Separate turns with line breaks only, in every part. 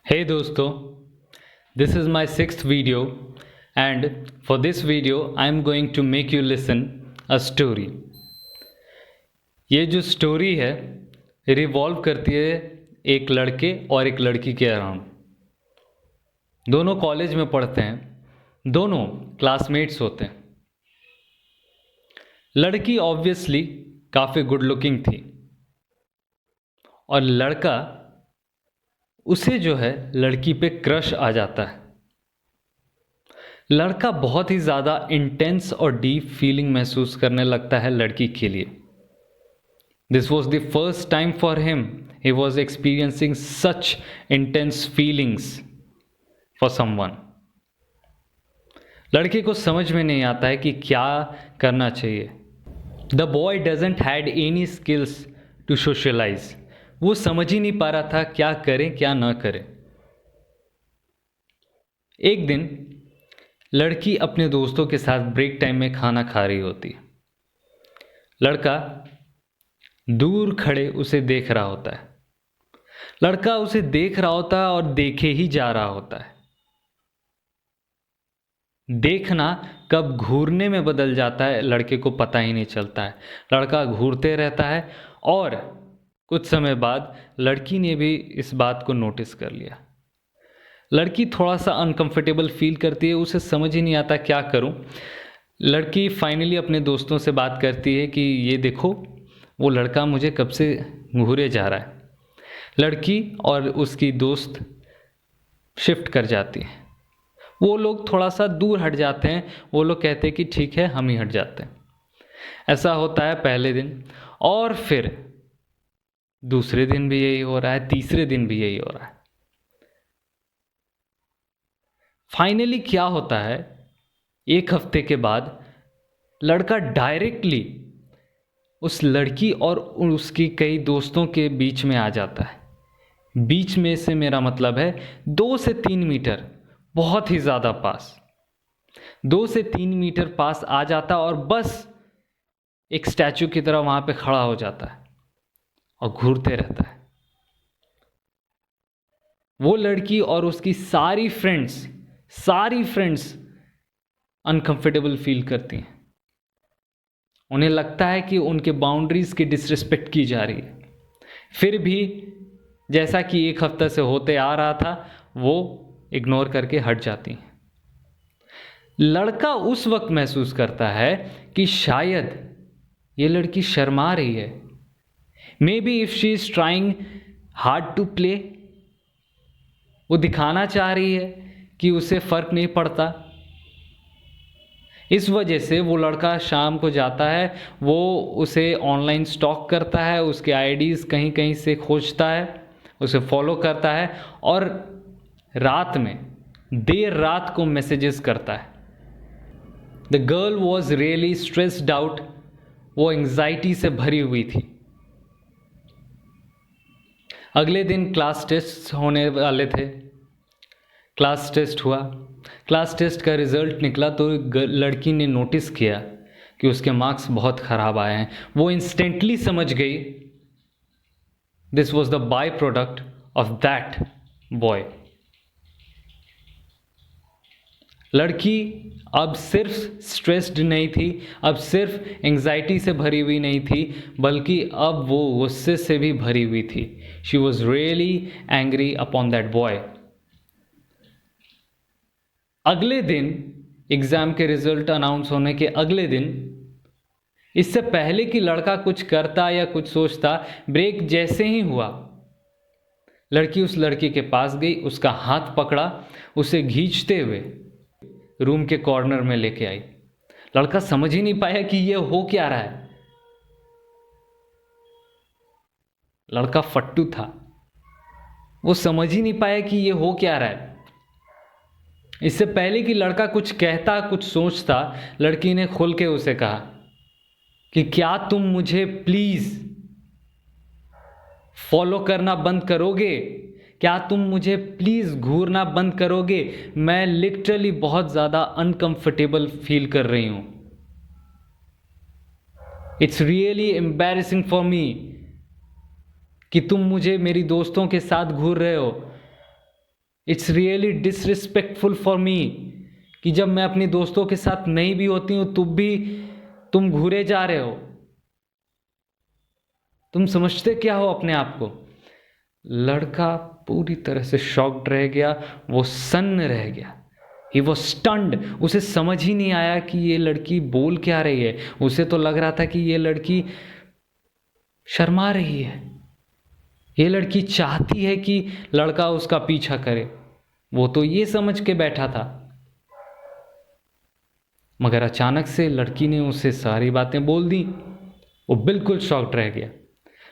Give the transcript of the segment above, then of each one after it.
Hey दोस्तों, this is my sixth video and for this video I am going to make you listen a story. ये जो story है revolve करती है एक लड़के और एक लड़की के अराउंड। दोनों कॉलेज में पढ़ते हैं, दोनों क्लासमेट्स होते हैं। लड़की ऑब्वियसली काफ़ी गुड लुकिंग थी और लड़का उसे जो है लड़की पे क्रश आ जाता है। लड़का बहुत ही ज़्यादा इंटेंस और डीप फीलिंग महसूस करने लगता है लड़की के लिए। This was the first time for him he was experiencing such intense feelings for someone. लड़के को समझ में नहीं आता है कि क्या करना चाहिए। The boy doesn't had any skills to socialise. वो समझ ही नहीं पा रहा था क्या करें क्या ना करें। एक दिन लड़की अपने दोस्तों के साथ ब्रेक टाइम में खाना खा रही होती है। लड़का दूर खड़े उसे देख रहा होता है। लड़का उसे देख रहा होता है और देखे ही जा रहा होता है। देखना कब घूरने में बदल जाता है लड़के को पता ही नहीं चलता है। लड़का घूरते रहता है और कुछ समय बाद लड़की ने भी इस बात को नोटिस कर लिया। लड़की थोड़ा सा अनकंफर्टेबल फील करती है, उसे समझ ही नहीं आता क्या करूं। लड़की फाइनली अपने दोस्तों से बात करती है कि ये देखो वो लड़का मुझे कब से घूरे जा रहा है। लड़की और उसकी दोस्त शिफ्ट कर जाती है। वो लोग थोड़ा सा दूर हट जाते हैं। वो लोग कहते हैं कि ठीक है हम ही हट जाते हैं। ऐसा होता है पहले दिन और फिर दूसरे दिन भी यही हो रहा है, तीसरे दिन भी यही हो रहा है। फाइनली क्या होता है, एक हफ्ते के बाद लड़का डायरेक्टली उस लड़की और उसकी कई दोस्तों के बीच में आ जाता है। बीच में से मेरा मतलब है 2 से 3 मीटर, बहुत ही ज़्यादा पास। 2 से 3 मीटर पास आ जाता और बस एक स्टैचू की तरह वहाँ पे खड़ा हो जाता है और घूरते रहता है। वो लड़की और उसकी सारी फ्रेंड्स अनकंफर्टेबल फील करती हैं। उन्हें लगता है कि उनके बाउंड्रीज की डिसरिस्पेक्ट की जा रही है। फिर भी जैसा कि एक हफ्ते से होते आ रहा था वो इग्नोर करके हट जाती हैं। लड़का उस वक्त महसूस करता है कि शायद ये लड़की शर्मा रही है। Maybe if she is trying hard to play, वो दिखाना चाह रही है कि उसे फर्क नहीं पड़ता। इस वजह से वो लड़का शाम को जाता है, वो उसे ऑनलाइन स्टॉक करता है, उसके आईडीज़ कहीं कहीं से खोजता है, उसे फॉलो करता है और रात में देर रात को मैसेजेस करता है। The girl was really stressed out. वो एंग्जाइटी से भरी हुई थी। अगले दिन क्लास टेस्ट होने वाले थे। क्लास टेस्ट हुआ। क्लास टेस्ट का रिज़ल्ट निकला तो लड़की ने नोटिस किया कि उसके मार्क्स बहुत ख़राब आए हैं। वो इंस्टेंटली समझ गई this was the by product of that boy. लड़की अब सिर्फ स्ट्रेस्ड नहीं थी, अब सिर्फ एंग्जाइटी से भरी हुई नहीं थी, बल्कि अब वो गुस्से से भी भरी हुई थी। She was really angry upon that boy. अगले दिन एग्ज़ाम के रिजल्ट अनाउंस होने के अगले दिन, इससे पहले कि लड़का कुछ करता या कुछ सोचता, ब्रेक जैसे ही हुआ लड़की उस लड़के के पास गई, उसका हाथ पकड़ा, उसे खींचते हुए रूम के कॉर्नर में लेके आई। लड़का समझ ही नहीं पाया कि ये हो क्या रहा है। लड़का फट्टू था, वो समझ ही नहीं पाया कि ये हो क्या रहा है। इससे पहले कि लड़का कुछ कहता कुछ सोचता, लड़की ने खुल के उसे कहा कि क्या तुम मुझे प्लीज फॉलो करना बंद करोगे? क्या तुम मुझे प्लीज घूरना बंद करोगे? मैं लिटरली बहुत ज्यादा अनकंफर्टेबल फील कर रही हूं। It's really embarrassing for me कि तुम मुझे मेरी दोस्तों के साथ घूर रहे हो। It's really disrespectful for me कि जब मैं अपनी दोस्तों के साथ नहीं भी होती हूँ तब भी तुम घूरे जा रहे हो। तुम समझते क्या हो अपने आप को? लड़का पूरी तरह से शॉक्ड रह गया, वो सन्न रह गया। He was stunned. उसे समझ ही नहीं आया कि ये लड़की बोल क्या रही है। उसे तो लग रहा था कि ये लड़की शर्मा रही है, ये लड़की चाहती है कि लड़का उसका पीछा करे। वो तो ये समझ के बैठा था, मगर अचानक से लड़की ने उसे सारी बातें बोल दी। वो बिल्कुल शॉक्ड रह गया।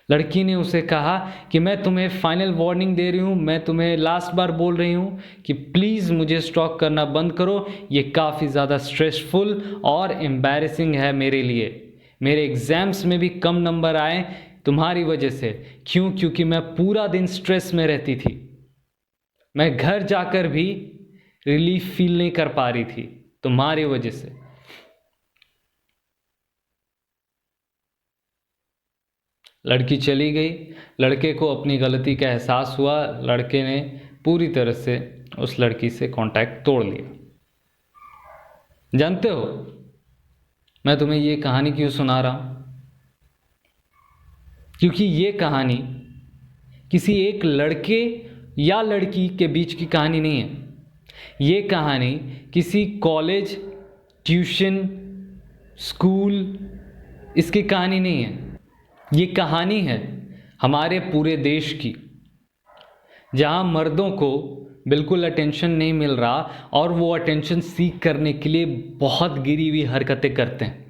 लड़की ने उसे कहा कि मैं तुम्हें फाइनल वार्निंग दे रही हूँ, मैं तुम्हें लास्ट बार बोल रही हूँ कि प्लीज़ मुझे स्टॉक करना बंद करो। ये काफ़ी ज़्यादा स्ट्रेसफुल और एम्बैरेसिंग है मेरे लिए। मेरे एग्ज़ाम्स में भी कम नंबर आए तुम्हारी वजह से। क्यों? क्योंकि मैं पूरा दिन स्ट्रेस में रहती थी। मैं घर जाकर भी रिलीफ फील नहीं कर पा रही थी तुम्हारी वजह से। लड़की चली गई। लड़के को अपनी गलती का एहसास हुआ। लड़के ने पूरी तरह से उस लड़की से कांटेक्ट तोड़ लिया। जानते हो मैं तुम्हें ये कहानी क्यों सुना रहा हूँ? क्योंकि ये कहानी किसी एक लड़के या लड़की के बीच की कहानी नहीं है। ये कहानी किसी कॉलेज, ट्यूशन, स्कूल इसकी कहानी नहीं है। ये कहानी है हमारे पूरे देश की, जहाँ मर्दों को बिल्कुल अटेंशन नहीं मिल रहा और वो अटेंशन सीख करने के लिए बहुत गिरी हुई हरकतें करते हैं।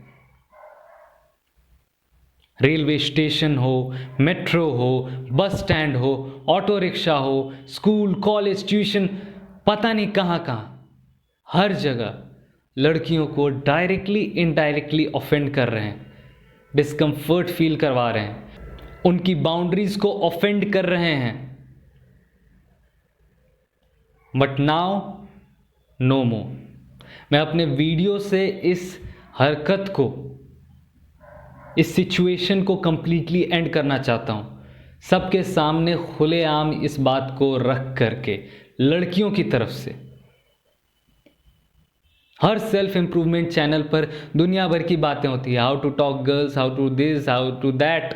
रेलवे स्टेशन हो, मेट्रो हो, बस स्टैंड हो, ऑटो रिक्शा हो, स्कूल, कॉलेज, ट्यूशन, पता नहीं कहाँ कहाँ, हर जगह लड़कियों को डायरेक्टली इनडायरेक्टली ऑफेंड कर रहे हैं, डिस्कम्फर्ट फील करवा रहे हैं, उनकी बाउंड्रीज को ऑफेंड कर रहे हैं। बट नाउ नो मोर। मैं अपने वीडियो से इस हरकत को, इस सिचुएशन को कंप्लीटली एंड करना चाहता हूँ, सबके सामने खुलेआम इस बात को रख करके। लड़कियों की तरफ से हर सेल्फ इंप्रूवमेंट चैनल पर दुनिया भर की बातें होती है, how to talk girls, how to this, how to that,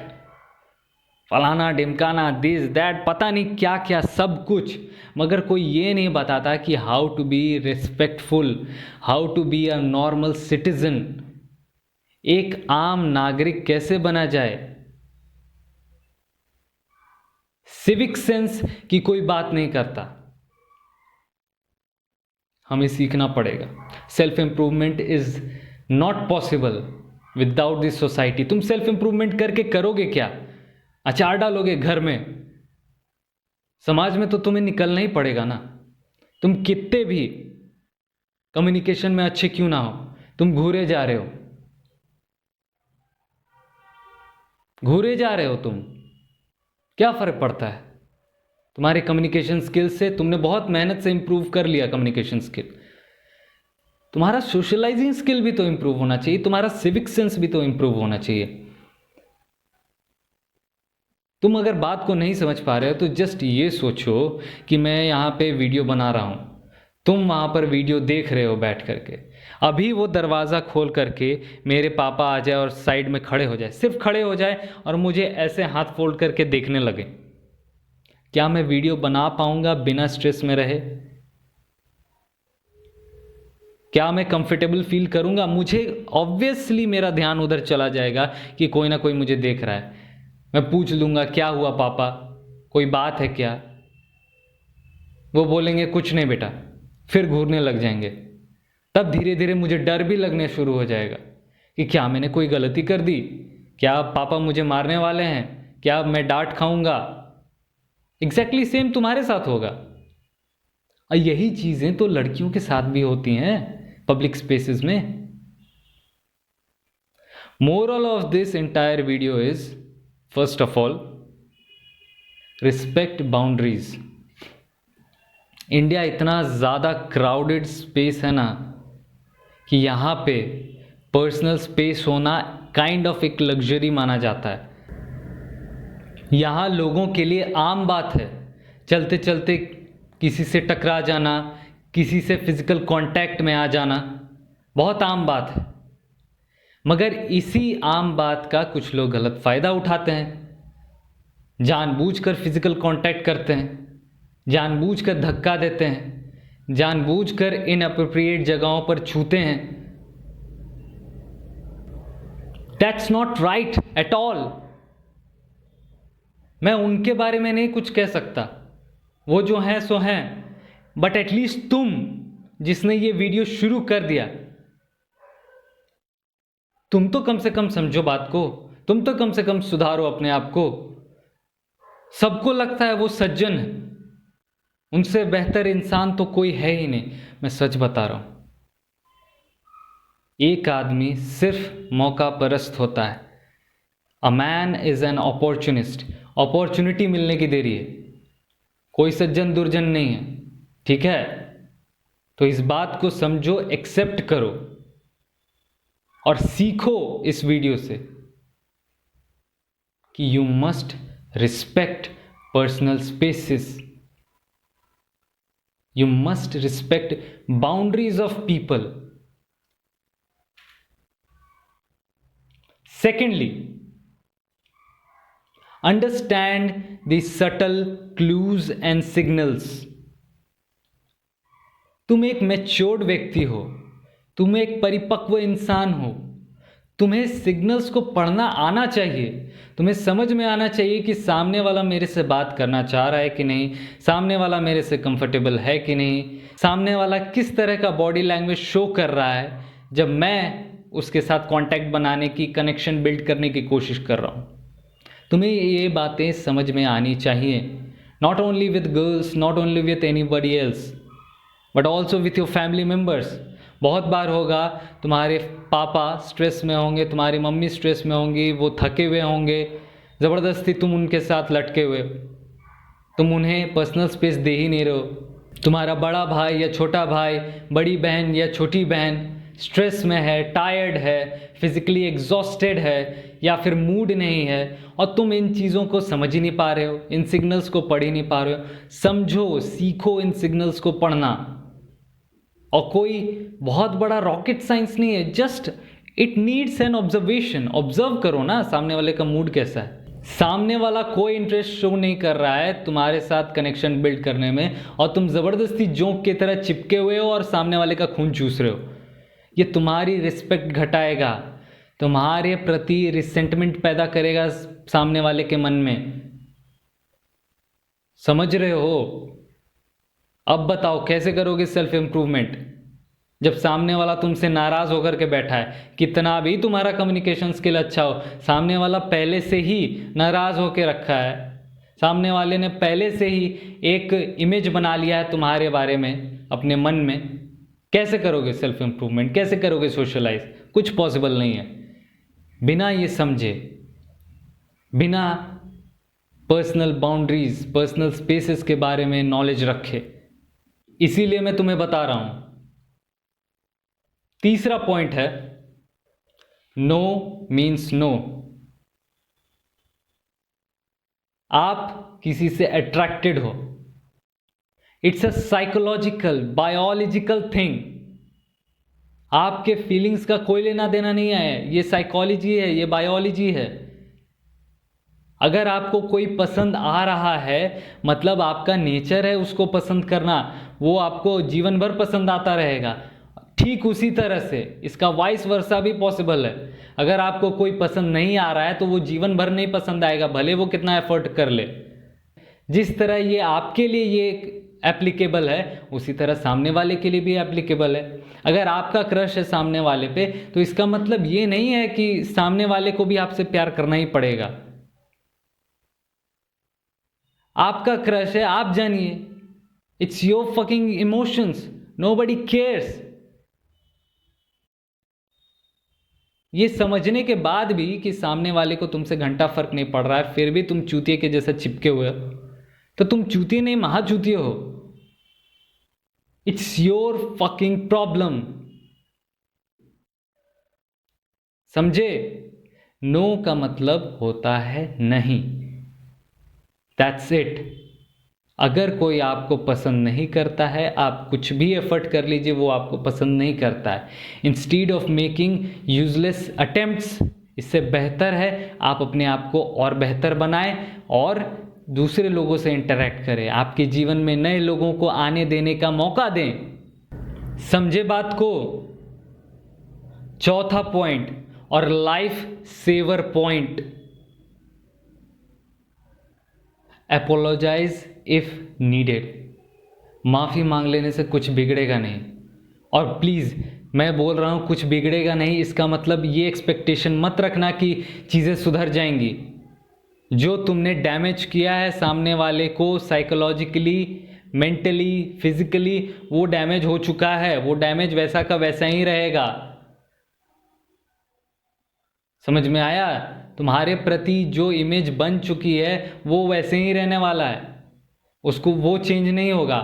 फलाना ढिमकाना, दिस दैट, पता नहीं क्या क्या सब कुछ, मगर कोई ये नहीं बताता कि how to be respectful, how to be a normal citizen. एक आम नागरिक कैसे बना जाए। सिविक सेंस की कोई बात नहीं करता। हमें सीखना पड़ेगा। Self improvement is not possible without this society. तुम सेल्फ इंप्रूवमेंट करके करोगे क्या? अचार डालोगे घर में? समाज में तो तुम्हें निकलना ही पड़ेगा ना। तुम कितने भी कम्युनिकेशन में अच्छे क्यों ना हो, तुम घूरे जा रहे हो, घूरे जा रहे हो तुम, क्या फर्क पड़ता है? तुम्हारे कम्युनिकेशन स्किल से तुमने बहुत मेहनत से इंप्रूव कर लिया कम्युनिकेशन स्किल। तुम्हारा सोशलाइजिंग स्किल भी तो इंप्रूव होना चाहिए, तुम्हारा सिविक सेंस भी तो इंप्रूव होना चाहिए। तुम अगर बात को नहीं समझ पा रहे हो तो जस्ट ये सोचो कि मैं यहाँ पे वीडियो बना रहा हूँ, तुम वहाँ पर वीडियो देख रहे हो बैठ करके। अभी वो दरवाज़ा खोल करके मेरे पापा आ जाए और साइड में खड़े हो जाए, सिर्फ खड़े हो जाए और मुझे ऐसे हाथ फोल्ड करके देखने लगे, क्या मैं वीडियो बना पाऊंगा बिना स्ट्रेस में रहे? क्या मैं कंफर्टेबल फील करूंगा? मुझे ऑब्वियसली मेरा ध्यान उधर चला जाएगा कि कोई ना कोई मुझे देख रहा है। मैं पूछ लूंगा, क्या हुआ पापा, कोई बात है क्या? वो बोलेंगे कुछ नहीं बेटा, फिर घूरने लग जाएंगे। तब धीरे धीरे मुझे डर भी लगने शुरू हो जाएगा कि क्या मैंने कोई गलती कर दी, क्या पापा मुझे मारने वाले हैं, क्या मैं डांट खाऊंगा? एग्जैक्टली सेम तुम्हारे साथ होगा। और यही चीजें तो लड़कियों के साथ भी होती हैं पब्लिक स्पेसेस में। Moral of this entire video is, first of all, respect boundaries. India इतना ज़्यादा क्राउडेड स्पेस है ना कि यहाँ पे पर्सनल स्पेस होना काइंड ऑफ एक लग्जरी माना जाता है। यहाँ लोगों के लिए आम बात है चलते चलते किसी से टकरा जाना, किसी से फिजिकल कांटेक्ट में आ जाना बहुत आम बात है। मगर इसी आम बात का कुछ लोग गलत फायदा उठाते हैं, जानबूझकर फिजिकल कांटेक्ट करते हैं, जानबूझकर धक्का देते हैं, जानबूझकर इनअप्रोप्रिएट जगहों पर छूते हैं। That's not right at all. मैं उनके बारे में नहीं कुछ कह सकता, वो जो हैं सो हैं, बट एटलीस्ट तुम जिसने ये वीडियो शुरू कर दिया, तुम तो कम से कम समझो बात को, तुम तो कम से कम सुधारो अपने आप को। सबको लगता है वो सज्जन है, उनसे बेहतर इंसान तो कोई है ही नहीं। मैं सच बता रहा हूं, एक आदमी सिर्फ मौका परस्त होता है। A man is an opportunist. Opportunity मिलने की देरी है, कोई सज्जन दुर्जन नहीं है, ठीक है? तो इस बात को समझो, एक्सेप्ट करो और सीखो इस वीडियो से कि you must respect personal spaces, you must respect boundaries of people. Secondly, understand the subtle clues and signals. तुम एक मैच्योर्ड व्यक्ति हो, तुम एक परिपक्व इंसान हो, तुम्हें सिग्नल्स को पढ़ना आना चाहिए। तुम्हें समझ में आना चाहिए कि सामने वाला मेरे से बात करना चाह रहा है कि नहीं, सामने वाला मेरे से कंफर्टेबल है कि नहीं, सामने वाला किस तरह का बॉडी लैंग्वेज शो कर रहा है जब मैं उसके साथ कांटेक्ट बनाने की, कनेक्शन बिल्ड करने की कोशिश कर रहा हूँ। तुम्हें ये बातें समझ में आनी चाहिए, not only with girls, not only with anybody else, but also with your family members. बहुत बार होगा तुम्हारे पापा स्ट्रेस में होंगे, तुम्हारी मम्मी स्ट्रेस में होंगी, वो थके हुए होंगे, ज़बरदस्ती तुम उनके साथ लटके हुए, तुम उन्हें पर्सनल स्पेस दे ही नहीं रहे हो। तुम्हारा बड़ा भाई या छोटा भाई, बड़ी बहन या छोटी बहन स्ट्रेस में है, टायर्ड है, फिजिकली एग्जॉस्टेड है, या फिर मूड नहीं है, और तुम इन चीज़ों को समझ ही नहीं पा रहे हो, इन सिग्नल्स को पढ़ ही नहीं पा रहे हो। समझो, सीखो इन सिग्नल्स को पढ़ना। और कोई बहुत बड़ा रॉकेट साइंस नहीं है, just it needs an observation. Observe करो ना सामने वाले का मूड कैसा है। सामने वाला कोई इंटरेस्ट शो नहीं कर रहा है तुम्हारे साथ कनेक्शन बिल्ड करने में, और तुम ज़बरदस्ती जोंक की तरह चिपके हुए हो और सामने वाले का खून चूस रहे हो। ये तुम्हारी रिस्पेक्ट घटाएगा, तुम्हारे प्रति रिसेंटमेंट पैदा करेगा सामने वाले के मन में। समझ रहे हो? अब बताओ कैसे करोगे सेल्फ इम्प्रूवमेंट जब सामने वाला तुमसे नाराज़ होकर के बैठा है। कितना भी तुम्हारा कम्युनिकेशन स्किल अच्छा हो, सामने वाला पहले से ही नाराज़ होकर रखा है, सामने वाले ने पहले से ही एक इमेज बना लिया है तुम्हारे बारे में अपने मन में। कैसे करोगे सेल्फ इम्प्रूवमेंट, कैसे करोगे सोशलाइज? कुछ पॉसिबल नहीं है बिना ये समझे, बिना पर्सनल बाउंड्रीज, पर्सनल स्पेसेस के बारे में नॉलेज रखे। इसीलिए मैं तुम्हें बता रहा हूं। तीसरा पॉइंट है, नो मीन्स नो। आप किसी से अट्रैक्टेड हो, it's a psychological, biological thing. आपके फीलिंग्स का कोई लेना देना नहीं है, ये साइकोलॉजी है, ये बायोलॉजी है। अगर आपको कोई पसंद आ रहा है मतलब आपका नेचर है उसको पसंद करना, वो आपको जीवन भर पसंद आता रहेगा। ठीक उसी तरह से इसका वाइस वर्सा भी पॉसिबल है। अगर आपको कोई पसंद नहीं आ रहा है तो वो जीवन भर नहीं पसंद आएगा, भले वो कितना एफर्ट कर ले। जिस तरह ये आपके लिए ये एप्लीकेबल है, उसी तरह सामने वाले के लिए भी एप्लीकेबल है। अगर आपका क्रश है सामने वाले पे, तो इसका मतलब ये नहीं है कि सामने वाले को भी आपसे प्यार करना ही पड़ेगा। आपका क्रश है, आप जानिए, it's your fucking emotions, nobody cares. ये समझने के बाद भी कि सामने वाले को तुमसे घंटा फर्क नहीं पड़ रहा है, फिर भी तुम चूतिए के जैसा चिपके हुए हो, तो तुम चूतिए नहीं, महाचूतिए हो। It's your fucking problem. समझे? नो का मतलब होता है नहीं, दैट्स इट। अगर कोई आपको पसंद नहीं करता है, आप कुछ भी एफर्ट कर लीजिए, वो आपको पसंद नहीं करता है। Instead of making useless attempts, इससे बेहतर है आप अपने आप को और बेहतर बनाएं और दूसरे लोगों से इंटरेक्ट करें, आपके जीवन में नए लोगों को आने देने का मौका दें। समझे बात को? चौथा पॉइंट और life saver point, apologise if needed. माफ़ी मांग लेने से कुछ बिगड़ेगा नहीं। और प्लीज़ मैं बोल रहा हूँ कुछ बिगड़ेगा नहीं, इसका मतलब ये एक्सपेक्टेशन मत रखना कि चीज़ें सुधर जाएंगी। जो तुमने डैमेज किया है सामने वाले को साइकोलॉजिकली, मेंटली, फिजिकली, वो डैमेज हो चुका है, वो डैमेज वैसा का वैसा ही रहेगा। समझ में आया? तुम्हारे प्रति जो इमेज बन चुकी है वो वैसे ही रहने वाला है, उसको वो चेंज नहीं होगा,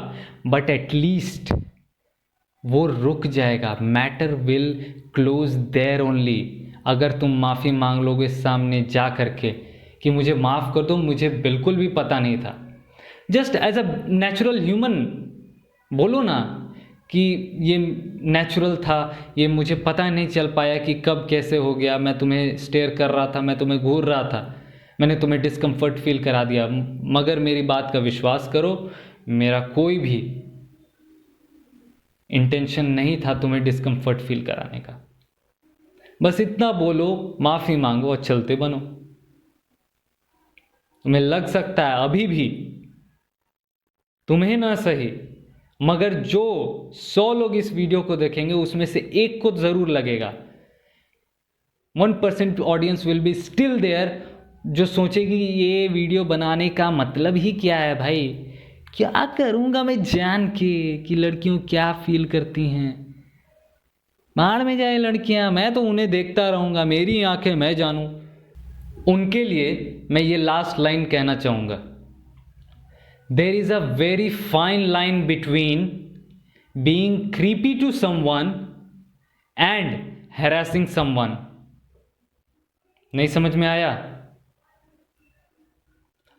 बट एटलीस्ट वो रुक जाएगा। Matter will close there only. अगर तुम माफ़ी मांग लोगे सामने जा करके कि मुझे माफ़ कर दो, मुझे बिल्कुल भी पता नहीं था, just as a natural human बोलो ना कि ये नेचुरल था, ये मुझे पता नहीं चल पाया कि कब कैसे हो गया, मैं तुम्हें स्टेयर कर रहा था, मैं तुम्हें घूर रहा था, मैंने तुम्हें डिस्कम्फर्ट फील करा दिया, मगर मेरी बात का विश्वास करो, मेरा कोई भी इंटेंशन नहीं था तुम्हें डिस्कम्फर्ट फील कराने का। बस इतना बोलो, माफ़ी मांगो और चलते बनो। तुम्हें लग सकता है अभी भी, तुम्हें ना सही, मगर जो 100 लोग इस वीडियो को देखेंगे उसमें से एक को जरूर लगेगा। 1% audience will be still there जो सोचेगी ये वीडियो बनाने का मतलब ही क्या है भाई, क्या करूँगा मैं जान के कि लड़कियों क्या फील करती हैं, बाहर में जाए लड़कियां, मैं तो उन्हें देखता रहूँगा, मेरी आंखें मैं जानूँ। उनके लिए मैं ये लास्ट लाइन कहना चाहूँगा, there is a very fine line between being creepy to someone and harassing someone. नहीं समझ में आया?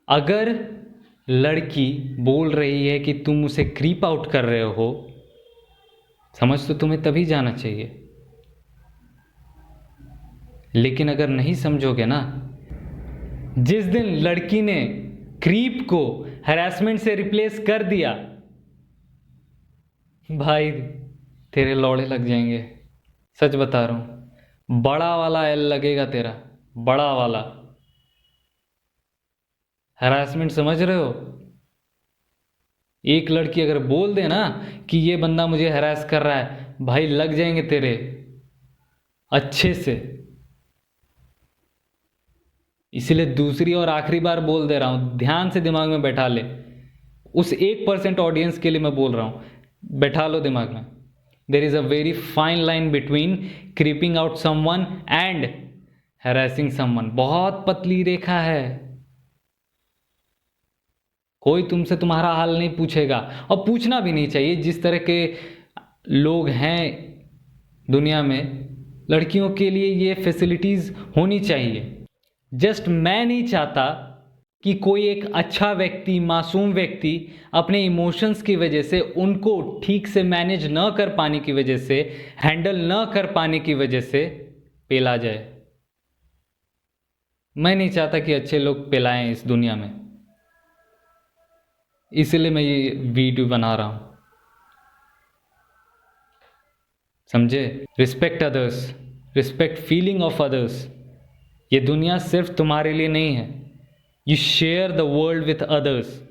अगर लड़की बोल रही है कि तुम उसे क्रीप आउट कर रहे हो, समझ तो तुम्हें तभी जाना चाहिए, लेकिन अगर नहीं समझोगे ना, जिस दिन लड़की ने क्रीप को हैरेसमेंट से रिप्लेस कर दिया, भाई तेरे लौड़े लग जाएंगे। सच बता रहा हूं, बड़ा वाला एल लगेगा तेरा, बड़ा वाला। हैरेसमेंट समझ रहे हो? एक लड़की अगर बोल दे ना कि ये बंदा मुझे हैरेस कर रहा है, भाई लग जाएंगे तेरे अच्छे से। इसलिए दूसरी और आखिरी बार बोल दे रहा हूं, ध्यान से दिमाग में बैठा ले। उस 1% ऑडियंस के लिए मैं बोल रहा हूं, बैठा लो दिमाग में। There is a very fine line between creeping out someone and harassing someone. बहुत पतली रेखा है। कोई तुमसे तुम्हारा हाल नहीं पूछेगा और पूछना भी नहीं चाहिए। जिस तरह के लोग हैं दुनिया में, लड़कियों के लिए ये फैसिलिटीज़ होनी चाहिए। जस्ट मैं नहीं चाहता कि कोई एक अच्छा व्यक्ति, मासूम व्यक्ति अपने इमोशंस की वजह से, उनको ठीक से मैनेज न कर पाने की वजह से, हैंडल न कर पाने की वजह से पेला जाए। मैं नहीं चाहता कि अच्छे लोग पेलाएं इस दुनिया में, इसलिए मैं ये वीडियो बना रहा हूं। समझे? Respect others, respect feeling of others. ये दुनिया सिर्फ तुम्हारे लिए नहीं है। You share the world with others.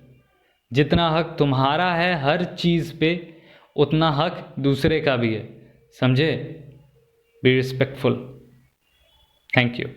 जितना हक तुम्हारा है हर चीज़ पे, उतना हक दूसरे का भी है। समझे? Be respectful. Thank you.